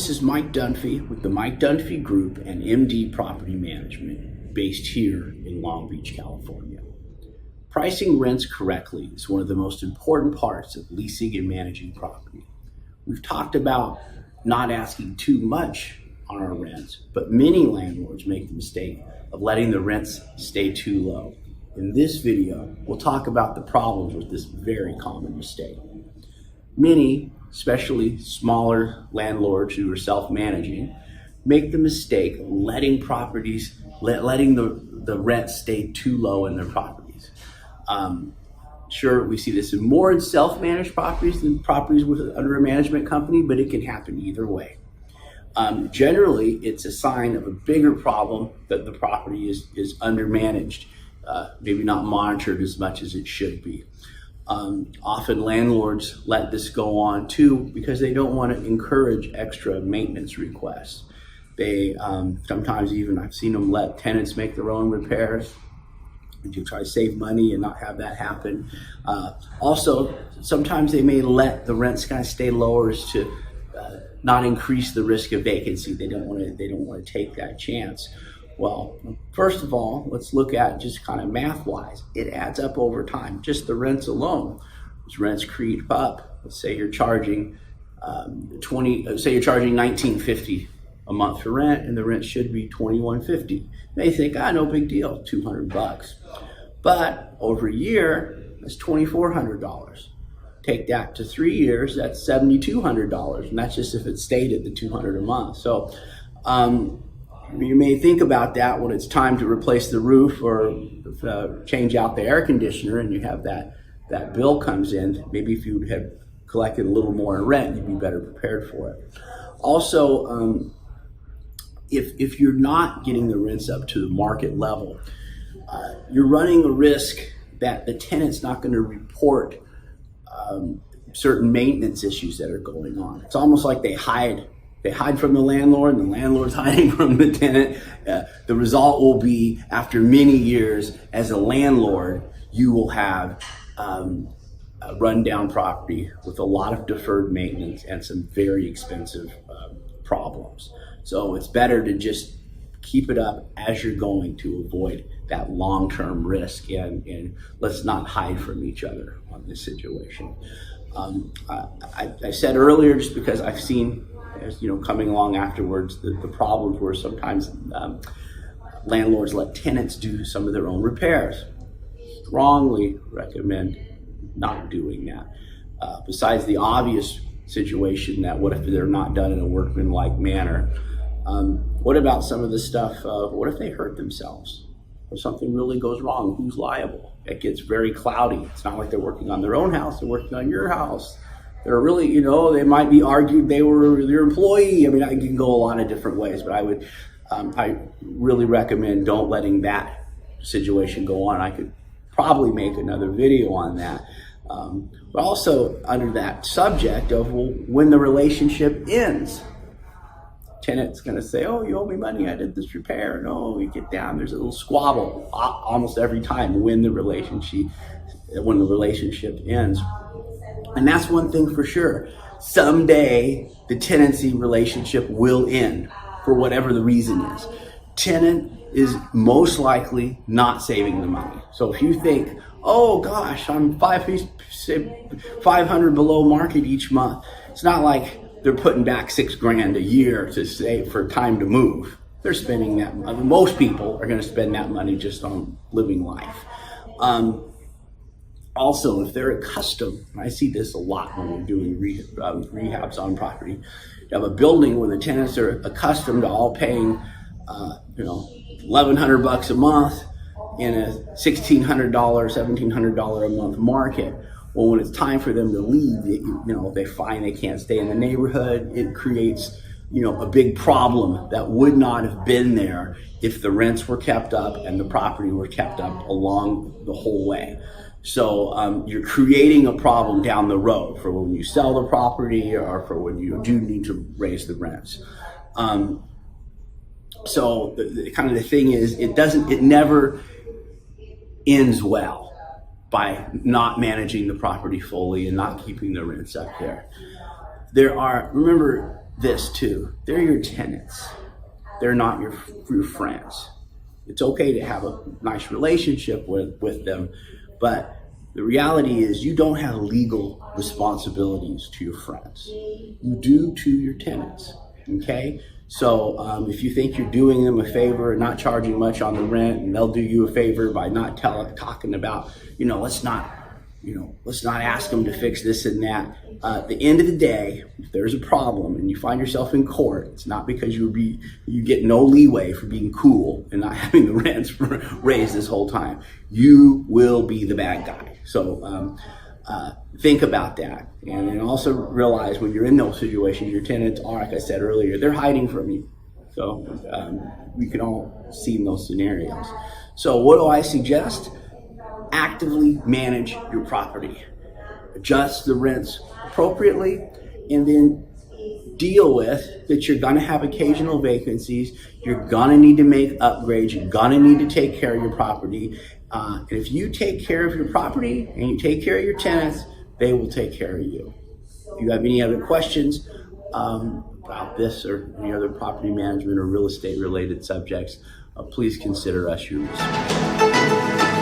this is Mike Dunfee with the Mike Dunfee Group and MD Property Management based here in Long Beach, California. Pricing rents correctly is one of the most important parts of leasing and managing property. We've talked about not asking too much on our rents, but many landlords make the mistake of letting the rents stay too low. In this video, we'll talk about the problems with this very common mistake. Many, especially smaller landlords who are self-managing, make the mistake of letting the rent stay too low in their properties. Sure, we see this more in self-managed properties than properties under a management company, but it can happen either way. Generally, it's a sign of a bigger problem that the property is undermanaged, maybe not monitored as much as it should be. Often landlords let this go on too because they don't want to encourage extra maintenance requests. They sometimes even, I've seen them let tenants make their own repairs to try to save money and not have that happen. Also, sometimes they may let the rents kind of stay lower as to not increase the risk of vacancy. They don't want to take that chance. Well, first of all, let's look at just kind of math-wise. It adds up over time. Just the rents alone, as rents creep up. Let's say you're charging $19.50 a month for rent, and the rent should be $21.50. They think, no big deal, $200. But over a year, that's $2,400. Take that to 3 years, that's $7,200, and that's just if it stayed at the $200 a month. So you may think about that when it's time to replace the roof or change out the air conditioner, and you have that bill comes in. Maybe if you had collected a little more in rent, you'd be better prepared for it. Also, if you're not getting the rents up to the market level, you're running a risk that the tenant's not going to report certain maintenance issues that are going on. It's almost like they hide from the landlord, and the landlord's hiding from the tenant. The result will be, after many years, as a landlord, you will have a rundown property with a lot of deferred maintenance and some very expensive problems. So it's better to just keep it up as you're going to avoid that long-term risk, and let's not hide from each other on this situation. I said earlier, just because I've seen, coming along afterwards, the problems where sometimes landlords let tenants do some of their own repairs. Strongly recommend not doing that. Besides the obvious situation that what if they're not done in a workmanlike manner? What about some of the stuff of what if they hurt themselves? Or something really goes wrong, who's liable? It gets very cloudy. It's not like they're working on their own house, they're working on your house. They're really, they might be argued they were your employee. I mean, I can go a lot of different ways, but I really recommend don't letting that situation go on. I could probably make another video on that. But also under that subject of, well, when the relationship ends, tenant's going to say, you owe me money, I did this repair. No, you get down, there's a little squabble almost every time when the relationship ends. And that's one thing for sure. Someday the tenancy relationship will end for whatever the reason is. Tenant is most likely not saving the money. So if you think, oh gosh, I'm $500 below market each month, it's not like they're putting back $6,000 a year to save for time to move. They're spending that money. Most people are going to spend that money just on living life. Also, if they're accustomed, and I see this a lot when we're doing rehabs on property, you have a building where the tenants are accustomed to all paying, $1,100 a month in a $1,600, $1,700 a month market. Well, when it's time for them to leave, they find they can't stay in the neighborhood. It creates, a big problem that would not have been there if the rents were kept up and the property were kept up along the whole way. So you're creating a problem down the road for when you sell the property or for when you do need to raise the rents. So the thing is, it never ends well by not managing the property fully and not keeping the rents up there. Remember, this too. They're your tenants. They're not your friends. It's okay to have a nice relationship with them, but the reality is you don't have legal responsibilities to your friends. You do to your tenants, okay? So if you think you're doing them a favor and not charging much on the rent, and they'll do you a favor by not talking about, let's not ask them to fix this and that. At the end of the day, if there's a problem and you find yourself in court, it's not because you get no leeway for being cool and not having the rents raised this whole time. You will be the bad guy. So think about that. And then also realize when you're in those situations, your tenants are, like I said earlier, they're hiding from you. So we can all see in those scenarios. So what do I suggest? Actively manage your property. Adjust the rents appropriately, and then deal with that you're going to have occasional vacancies. You're going to need to make upgrades. You're going to need to take care of your property. And if you take care of your property and you take care of your tenants, they will take care of you. If you have any other questions about this or any other property management or real estate related subjects, please consider us your resource.